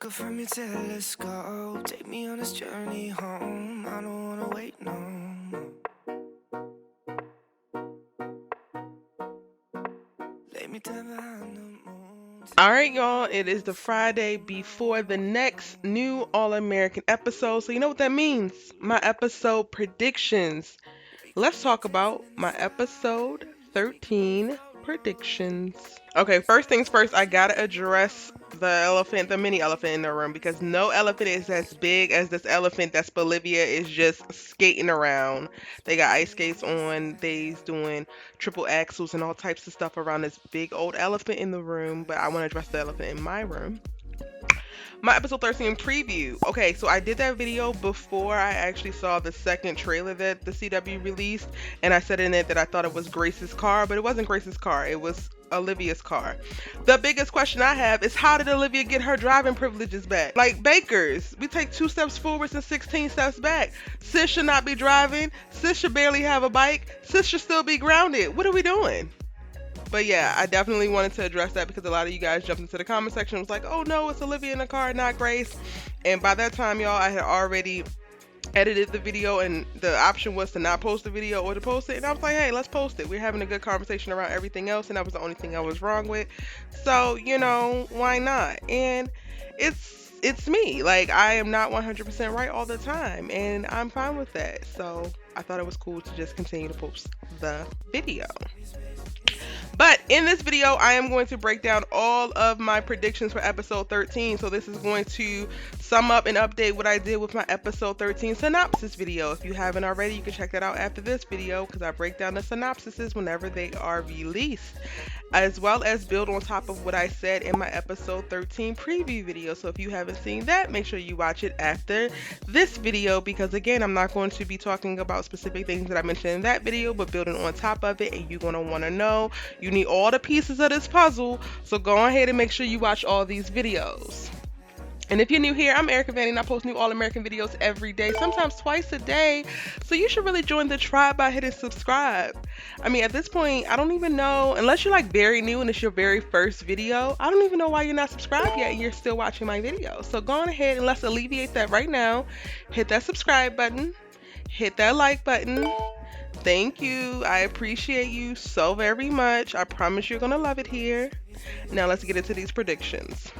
Look up from your telescope, take me on this journey home. I don't wanna wait no more. Lay me down behind the moon. All right, y'all, it is the Friday before the next new All-American episode. So you know what that means? My episode predictions. Let's talk about my episode 13 predictions. Okay, first things first, I gotta address the elephant, the mini elephant in the room, because no elephant is as big as this elephant that SPELIVIA is just skating around. They got ice skates on, they's doing triple axles and all types of stuff around this big old elephant in the room, but I want to address the elephant in my room. My episode 13 preview. Okay, so I did that video before I actually saw the second trailer that the CW released, and I said in it that I thought it was Grace's car, but it wasn't Grace's car, it was Olivia's car. The biggest question I have is, how did Olivia get her driving privileges back? Like bakers, we take 2 steps forwards and 16 steps back. Sis should not be driving, sis should barely have a bike, sis should still be grounded. What are we doing? But yeah, I definitely wanted to address that because a lot of you guys jumped into the comment section and was like, oh no, it's Olivia in the car, not Grace. And by that time, y'all, I had already edited the video, and the option was to not post the video or to post it. And I was like, hey, let's post it. We're having a good conversation around everything else, and that was the only thing I was wrong with. So, you know, why not? And it's me. Like, I am not 100% right all the time, and I'm fine with that. So I thought it was cool to just continue to post the video. But in this video, I am going to break down all of my predictions for episode 13. So this is going to sum up and update what I did with my episode 13 synopsis video. If you haven't already, you can check that out after this video because I break down the synopsises whenever they are released, as well as build on top of what I said in my episode 13 preview video. So if you haven't seen that, make sure you watch it after this video, because again, I'm not going to be talking about specific things that I mentioned in that video, but building on top of it, and you're going to want to know. You need all the pieces of this puzzle, so go ahead and make sure you watch all these videos. And if you're new here, I'm Erica Vanny, and I post new All-American videos every day, sometimes twice a day. So you should really join the tribe by hitting subscribe. I mean, at this point, I don't even know, unless you're like very new and it's your very first video, I don't even know why you're not subscribed yet and you're still watching my videos. So go on ahead and let's alleviate that right now. Hit that subscribe button, hit that like button. Thank you. I appreciate you so very much. I promise you're going to love it here. Now let's get into these predictions.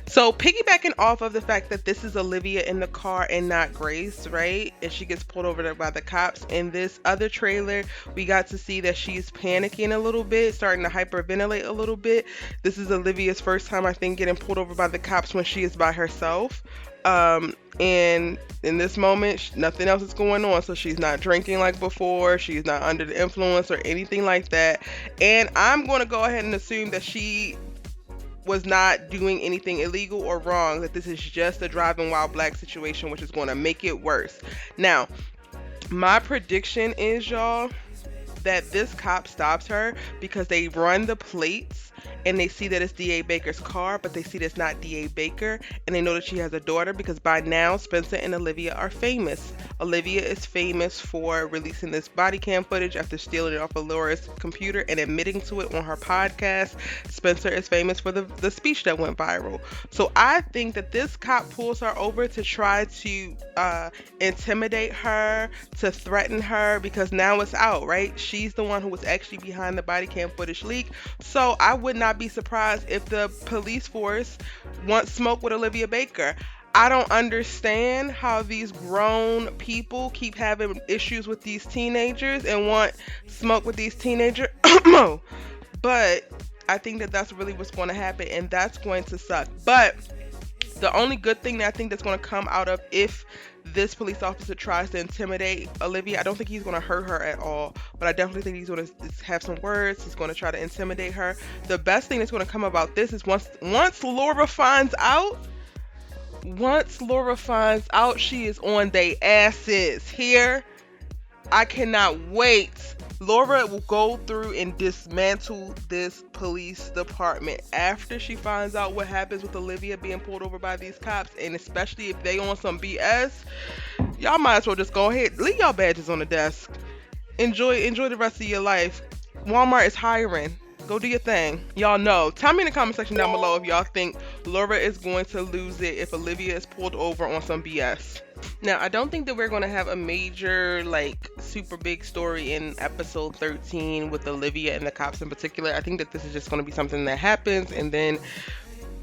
So piggybacking off of the fact that this is Olivia in the car and not Grace, right? And she gets pulled over by the cops. In this other trailer, we got to see that she's panicking a little bit, starting to hyperventilate a little bit. This is Olivia's first time, I think, getting pulled over by the cops when she is by herself. And in this moment, nothing else is going on. So she's not drinking like before. She's not under the influence or anything like that. And I'm going to go ahead and assume that she was not doing anything illegal or wrong, that this is just a driving while black situation, which is going to make it worse. Now, my prediction is, y'all, that this cop stops her because they run the plates and they see that it's D.A. Baker's car, but they see that it's not D.A. Baker, and they know that she has a daughter because by now Spencer and Olivia are famous. Olivia is famous for releasing this body cam footage after stealing it off of Laura's computer and admitting to it on her podcast. Spencer is famous for the speech that went viral. So I think that this cop pulls her over to try to intimidate her, to threaten her, because now it's out, right? She's the one who was actually behind the body cam footage leak. So I would not be surprised if the police force wants smoke with Olivia Baker. I don't understand how these grown people keep having issues with these teenagers and want smoke with these teenagers. But I think that that's really what's going to happen, and that's going to suck. But the only good thing that I think that's going to come out of if this police officer tries to intimidate Olivia, I don't think he's going to hurt her at all, but I definitely think he's going to have some words. He's going to try to intimidate her. The best thing that's going to come about this is once Laura finds out, she is on they asses here. I cannot wait. Laura will go through and dismantle this police department after she finds out what happens with Olivia being pulled over by these cops, and especially if they on some BS, y'all might as well just go ahead, leave y'all badges on the desk. Enjoy the rest of your life. Walmart is hiring. Go do your thing. Y'all know. Tell me in the comment section down below if y'all think Laura is going to lose it if Olivia is pulled over on some BS. Now, I don't think that we're going to have a major, like, super big story in episode 13 with Olivia and the cops in particular. I think that this is just going to be something that happens and then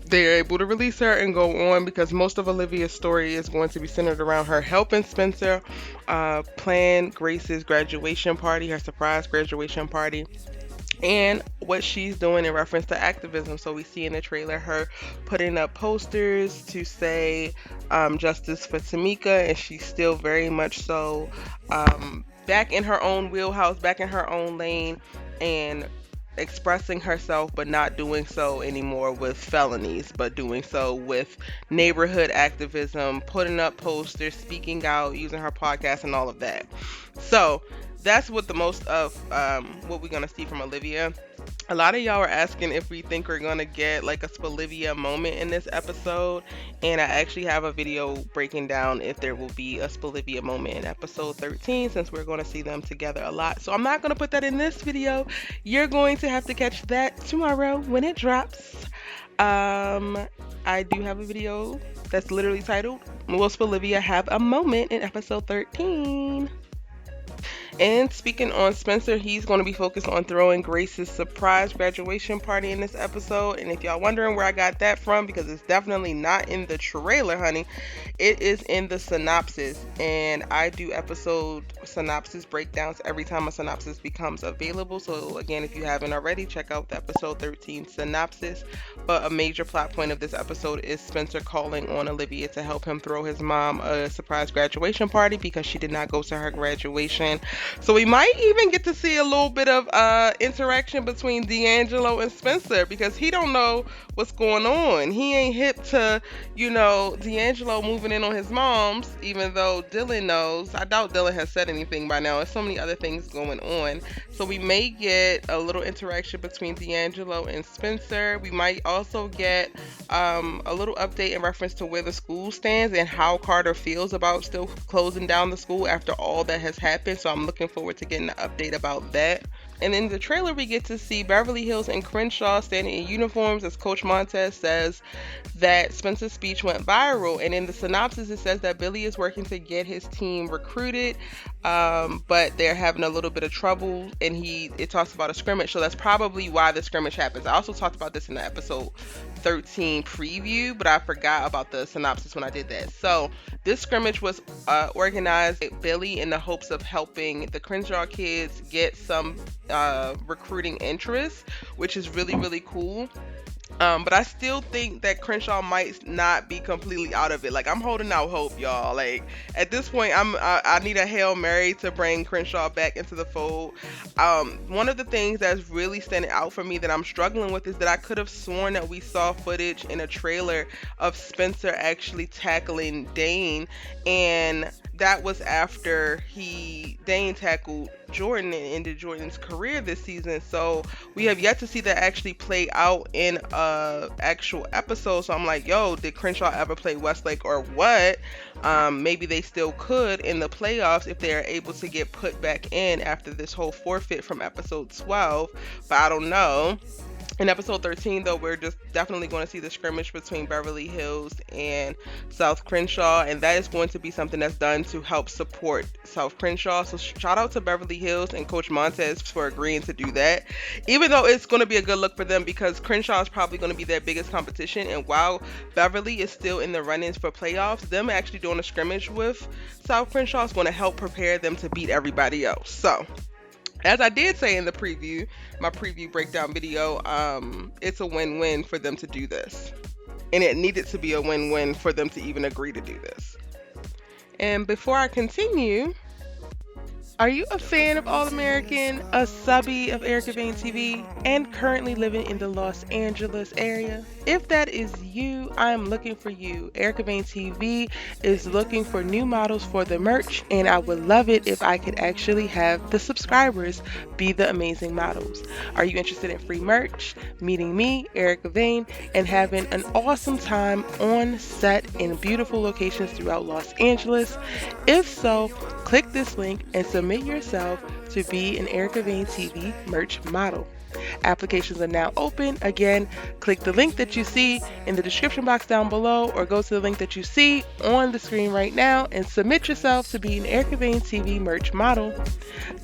they're able to release her and go on, because most of Olivia's story is going to be centered around her helping Spencer plan Grace's graduation party, her surprise graduation party, and what she's doing in reference to activism. So we see in the trailer her putting up posters to say justice for Tamika, and she's still very much so back in her own wheelhouse, back in her own lane, and expressing herself, but not doing so anymore with felonies, but doing so with neighborhood activism, putting up posters, speaking out, using her podcast, and all of that. So that's what the most of what we're gonna see from Olivia. A lot of y'all are asking if we think we're gonna get like a SPELIVIA moment in this episode, and I actually have a video breaking down if there will be a SPELIVIA moment in episode 13, since we're going to see them together a lot. So I'm not going to put that in this video. You're going to have to catch that tomorrow when it drops. I do have a video that's literally titled, "Will SPELIVIA have a moment in episode 13?" And speaking on Spencer, he's going to be focused on throwing Grace's surprise graduation party in this episode. And if y'all wondering where I got that from, because it's definitely not in the trailer, honey, it is in the synopsis. And I do episode synopsis breakdowns every time a synopsis becomes available. So again, if you haven't already, check out the episode 13 synopsis. But a major plot point of this episode is Spencer calling on Olivia to help him throw his mom a surprise graduation party because she did not go to her graduation. So we might even get to see a little bit of interaction between D'Angelo and Spencer, because he don't know what's going on. He ain't hip to, D'Angelo moving in on his mom's, even though Dillon knows. I doubt Dillon has said anything by now. There's so many other things going on. So we may get a little interaction between D'Angelo and Spencer. We might also get a little update in reference to where the school stands and how Carter feels about still closing down the school after all that has happened. So I'm looking forward to getting an update about that. And in the trailer, we get to see Beverly Hills and Crenshaw standing in uniforms as Coach Montez says that Spencer's speech went viral. And in the synopsis, it says that Billy is working to get his team recruited, but they're having a little bit of trouble. And it talks about a scrimmage, so that's probably why the scrimmage happens. I also talked about this in the episode 13 preview, but I forgot about the synopsis when I did that. So this scrimmage was organized by Billy in the hopes of helping the Crenshaw kids get some recruiting interest, which is really, really cool. But I still think that Crenshaw might not be completely out of it. Like, I'm holding out hope, y'all. Like, at this point, I need a Hail Mary to bring Crenshaw back into the fold. One of the things that's really standing out for me that I'm struggling with is that I could have sworn that we saw footage in a trailer of Spencer actually tackling Dane, and that was after Dane tackled Jordan and ended Jordan's career this season. So we have yet to see that actually play out in a actual episode. So I'm like, yo, did Crenshaw ever play Westlake or what? Maybe they still could in the playoffs if they are able to get put back in after this whole forfeit from episode 12, but I don't know. In episode 13, though, we're just definitely going to see the scrimmage between Beverly Hills and South Crenshaw, and that is going to be something that's done to help support South Crenshaw. So shout out to Beverly Hills and Coach Montez for agreeing to do that, even though it's going to be a good look for them because Crenshaw is probably going to be their biggest competition. And while Beverly is still in the run-ins for playoffs, them actually doing a scrimmage with South Crenshaw is going to help prepare them to beat everybody else. So as I did say in my preview breakdown video, it's a win-win for them to do this. And it needed to be a win-win for them to even agree to do this. And before I continue, are you a fan of All American, a subby of Erica Vane TV, and currently living in the Los Angeles area? If that is you, I'm looking for you. Erica Vane TV is looking for new models for the merch, and I would love it if I could actually have the subscribers be the amazing models. Are you interested in free merch, meeting me, Erica Vane, and having an awesome time on set in beautiful locations throughout Los Angeles? If so, click this link and submit yourself to be an Erica Vane TV merch model. Applications are now open. Again, click the link that you see in the description box down below or go to the link that you see on the screen right now and submit yourself to be an Air Conveyance TV merch model.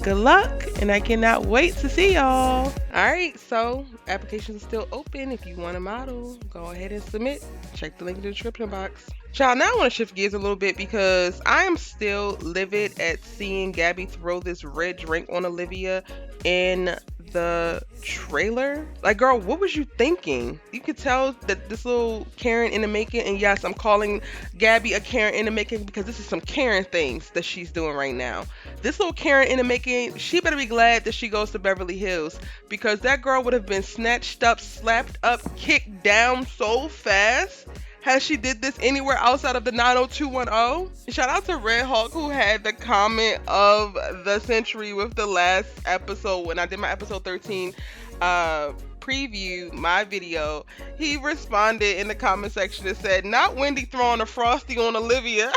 Good luck, and I cannot wait to see y'all. Alright, so applications are still open. If you want a model, go ahead and submit. Check the link in the description box. Child, now I want to shift gears a little bit because I am still livid at seeing Gabby throw this red drink on Olivia in the trailer. Like, girl, what was you thinking? You could tell that this little Karen in the making, and yes, I'm calling Gabby a Karen in the making because this is some Karen things that she's doing right now. This little Karen in the making, she better be glad that she goes to Beverly Hills because that girl would have been snatched up, slapped up, kicked down so fast had she did this anywhere outside of the 90210. Shout out to Red Hawk who had the comment of the century with the last episode when I did my episode 13 preview, my video. He responded in the comment section and said, "Not Wendy throwing a frosty on Olivia."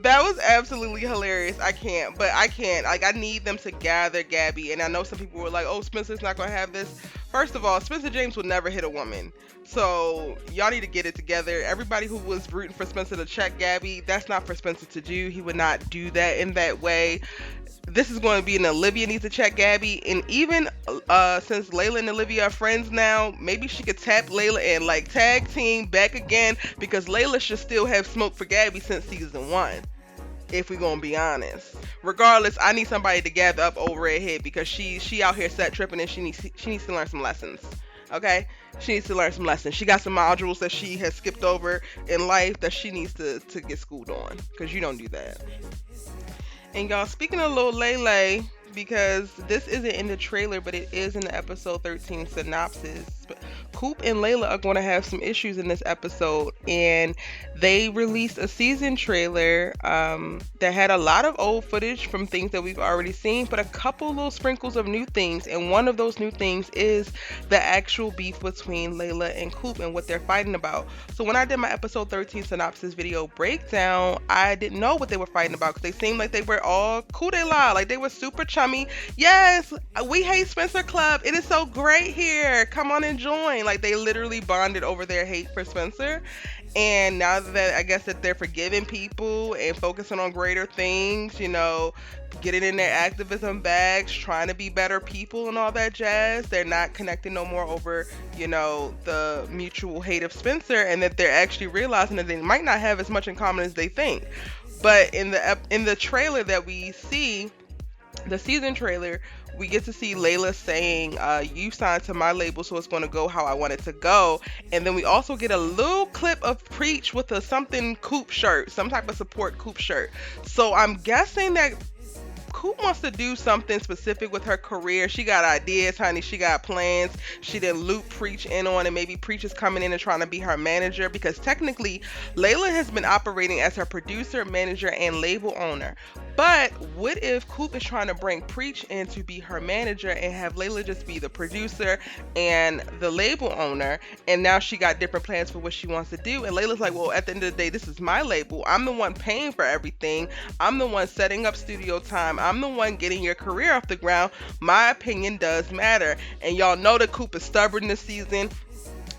That was absolutely hilarious. I can't. Like, I need them to gather Gabby. And I know some people were like, oh, Spencer's not going to have this. First of all, Spencer James would never hit a woman. So y'all need to get it together. Everybody who was rooting for Spencer to check Gabby, that's not for Spencer to do. He would not do that in that way. This is going to be an Olivia needs to check Gabby. And even since Layla and Olivia are friends now, maybe she could tap Layla and like tag team back again because Layla should still have smoke for Gabby since season 1. If we're gonna be honest. Regardless, I need somebody to gather up old redhead because she out here set tripping and she needs to learn some lessons. Okay? She needs to learn some lessons. She got some modules that she has skipped over in life that she needs to get schooled on. Because you don't do that. And y'all, speaking of little Layla, because this isn't in the trailer, but it is in the episode 13 synopsis. Coop and Layla are going to have some issues in this episode, and they released a season trailer that had a lot of old footage from things that we've already seen, but a couple little sprinkles of new things, and one of those new things is the actual beef between Layla and Coop and what they're fighting about. So when I did my episode 13 synopsis video breakdown, I didn't know what they were fighting about because they seemed like they were all cool de la, like they were super chummy. Yes, we hate Spencer Club. It is so great here. Come on and join. Like, they literally bonded over their hate for Spencer. And now that I guess that they're forgiving people and focusing on greater things, you know, getting in their activism bags, trying to be better people and all that jazz, they're not connecting no more over, you know, the mutual hate of Spencer, and that they're actually realizing that they might not have as much in common as they think. But in the trailer that we see, the season trailer, we get to see Layla saying, you signed to my label, so it's going to go how I want it to go. And then we also get a little clip of Preach with a something Coop shirt, some type of support Coop shirt. So I'm guessing that Coop wants to do something specific with her career. She got ideas, honey. She got plans. She didn't loop Preach in on it. Maybe Preach is coming in and trying to be her manager, because technically Layla has been operating as her producer, manager, and label owner. But what if Coop is trying to bring Preach in to be her manager and have Layla just be the producer and the label owner, and now she got different plans for what she wants to do, and Layla's like, well, at the end of the day, this is my label. I'm the one paying for everything. I'm the one setting up studio time. I'm the one getting your career off the ground. My opinion does matter. And y'all know that Coop is stubborn this season.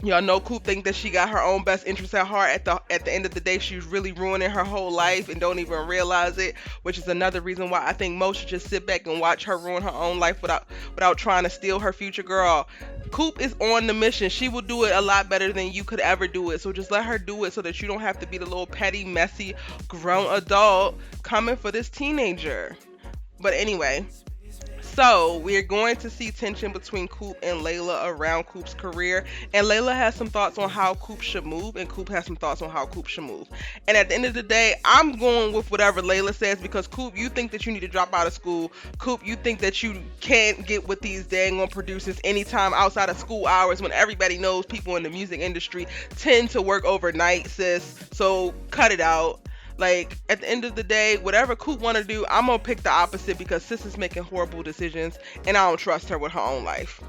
Y'all know Coop think that she got her own best interests at heart. At the end of the day, she's really ruining her whole life and don't even realize it, which is another reason why I think most should just sit back and watch her ruin her own life without trying to steal her future. Girl, Coop is on the mission. She will do it a lot better than you could ever do it. So just let her do it so that you don't have to be the little petty, messy, grown adult coming for this teenager. But anyway, so we're going to see tension between Coop and Layla around Coop's career, and Layla has some thoughts on how Coop should move, and Coop has some thoughts on how Coop should move. And at the end of the day, I'm going with whatever Layla says, because Coop, you think that you need to drop out of school. Coop, you think that you can't get with these dang on producers anytime outside of school hours, when everybody knows people in the music industry tend to work overnight, sis. So cut it out. Like, at the end of the day, whatever Coop want to do, I'm going to pick the opposite, because sis is making horrible decisions and I don't trust her with her own life.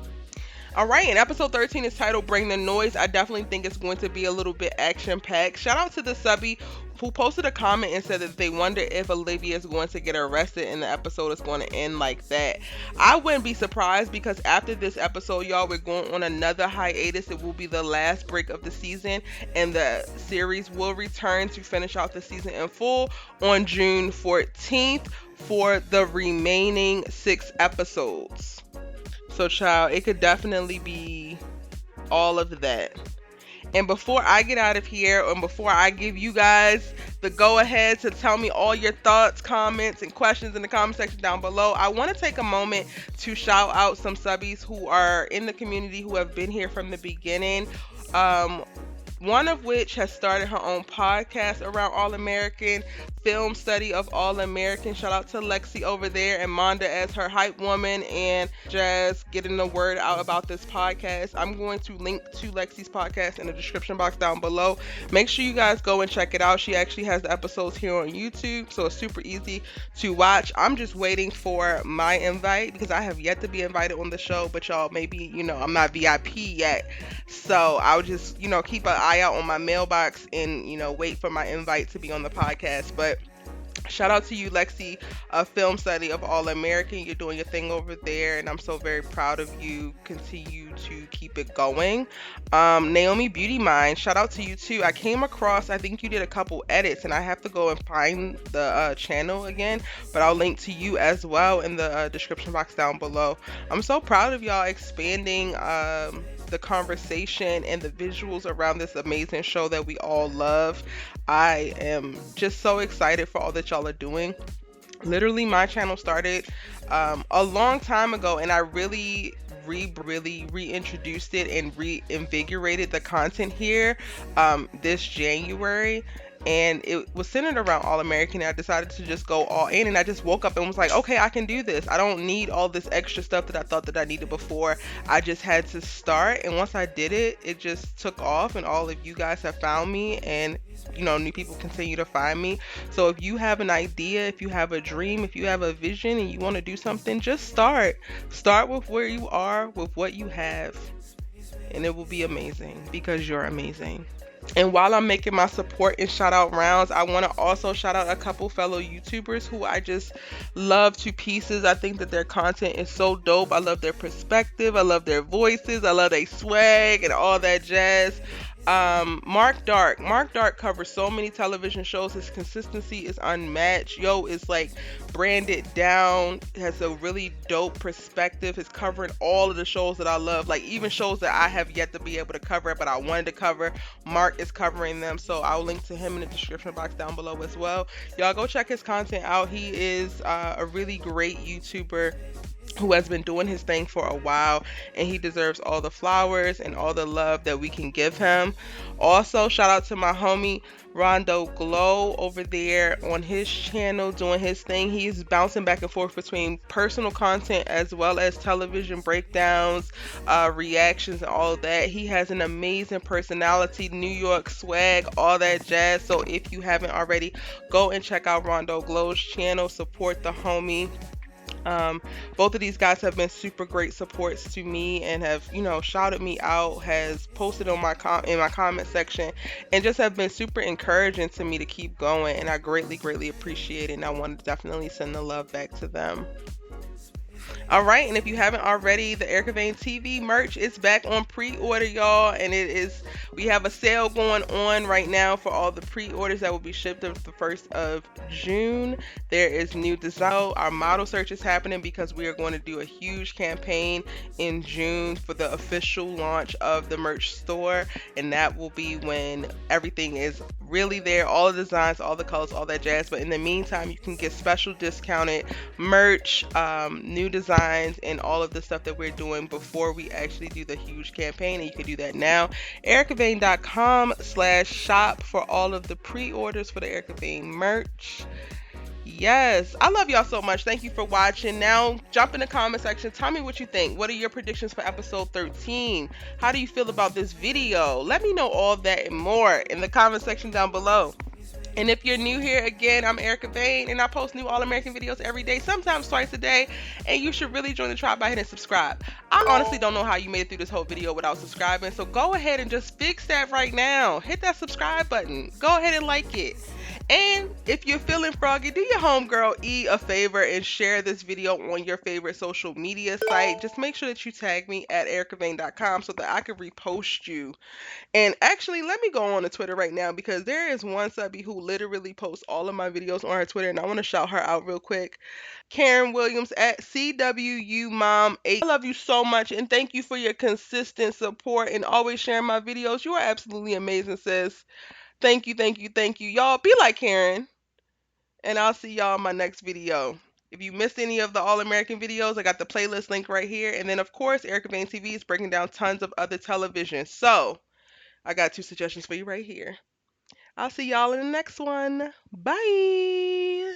All right, and episode 13 is titled Bring the Noise. I definitely think it's going to be a little bit action packed. Shout out to the subby who posted a comment and said that they wonder if Olivia is going to get arrested and the episode is going to end like that. I wouldn't be surprised because after this episode, y'all, we're going on another hiatus. It will be the last break of the season, and the series will return to finish out the season in full on June 14th for the remaining 6 episodes. So, child, it could definitely be all of that. And before I get out of here, and before I give you guys the go ahead to tell me all your thoughts, comments, and questions in the comment section down below, I want to take a moment to shout out some subbies who are in the community who have been here from the beginning. One of which has started her own podcast around All American, film study of All American. Shout out to Lexi over there and Monda as her hype woman, and Jazz getting the word out about this podcast. I'm going to link to Lexi's podcast in the description box down below. Make sure you guys go and check it out. She actually has the episodes here on YouTube, so it's super easy to watch. I'm just waiting for my invite because I have yet to be invited on the show, but y'all, maybe, I'm not VIP yet. So I'll just, keep an eye out on my mailbox and, wait for my invite to be on the podcast. But shout out to you, Lexi, a film study of All American. You're doing your thing over there, and I'm so very proud of you. Continue to keep it going. Naomi Beauty Mind, shout out to you too. I came across, I think you did a couple edits, and I have to go and find the channel again, but I'll link to you as well in the description box down below. I'm so proud of y'all expanding the conversation and the visuals around this amazing show that we all love. I am just so excited for all that y'all are doing. Literally, my channel started a long time ago, and I really reintroduced it and reinvigorated the content here this January. And it was centered around All American. I decided to just go all in, and I just woke up and was like, okay, I can do this. I don't need all this extra stuff that I thought that I needed before. I just had to start, and once I did it, it just took off, and all of you guys have found me, and new people continue to find me. So if you have an idea, if you have a dream, if you have a vision and you want to do something, just start with where you are, with what you have, and it will be amazing because you're amazing. And while I'm making my support and shout out rounds, I want to also shout out a couple fellow YouTubers who I just love to pieces. I think that their content is so dope. I love their perspective. I love their voices. I love their swag and all that jazz. Mark Dark covers so many television shows. His consistency is unmatched. Is like branded down, has a really dope perspective. Is covering all of the shows that I love, like even shows that I have yet to be able to cover but I wanted to cover. Mark is covering them, so I'll link to him in the description box down below as well. Y'all go check his content out. He is a really great YouTuber who has been doing his thing for a while, and he deserves all the flowers and all the love that we can give him. Also, shout out to my homie Rondo Glow over there on his channel doing his thing. He's bouncing back and forth between personal content as well as television breakdowns, reactions, and all of that. He has an amazing personality, New York swag, all that jazz. So if you haven't already, go and check out Rondo Glow's channel, support the homie. Both of these guys have been super great supports to me and have, shouted me out, has posted on my in my comment section, and just have been super encouraging to me to keep going, and I greatly appreciate it, and I want to definitely send the love back to them. All right, and if you haven't already, the Erica Vane TV merch is back on pre-order, y'all, and we have a sale going on right now for all the pre-orders that will be shipped on the 1st of June. There is new design. Our model search is happening because we are going to do a huge campaign in June for the official launch of the merch store, and that will be when everything is really there, all the designs, all the colors, all that jazz. But in the meantime, you can get special discounted merch, new designs, and all of the stuff that we're doing before we actually do the huge campaign, and you can do that now. ericavane.com/shop for all of the pre-orders for the Erica Vane merch. Yes, I love y'all so much. Thank you for watching. Now jump in the comment section, tell me what you think. What are your predictions for episode 13? How do you feel about this video? Let me know all that and more in the comment section down below. And if you're new here, again, I'm Erica Vane, and I post new All American videos every day, sometimes twice a day. And you should really join the tribe by hitting subscribe. I honestly don't know how you made it through this whole video without subscribing, so go ahead and just fix that right now. Hit that subscribe button. Go ahead and like it. And if you're feeling froggy, do your homegirl E a favor and share this video on your favorite social media site. Just make sure that you tag me at ericavane.com so that I can repost you. And actually, let me go on to Twitter right now because there is one subby who literally posts all of my videos on her Twitter, and I want to shout her out real quick. Karen Williams at CWUMom8. I love you so much, and thank you for your consistent support and always sharing my videos. You are absolutely amazing, sis. Thank you, thank you, thank you. Y'all be like Karen, and I'll see y'all in my next video. If you missed any of the All American videos, I got the playlist link right here. And then, of course, Erica Vane TV is breaking down tons of other television. So, I got two suggestions for you right here. I'll see y'all in the next one. Bye.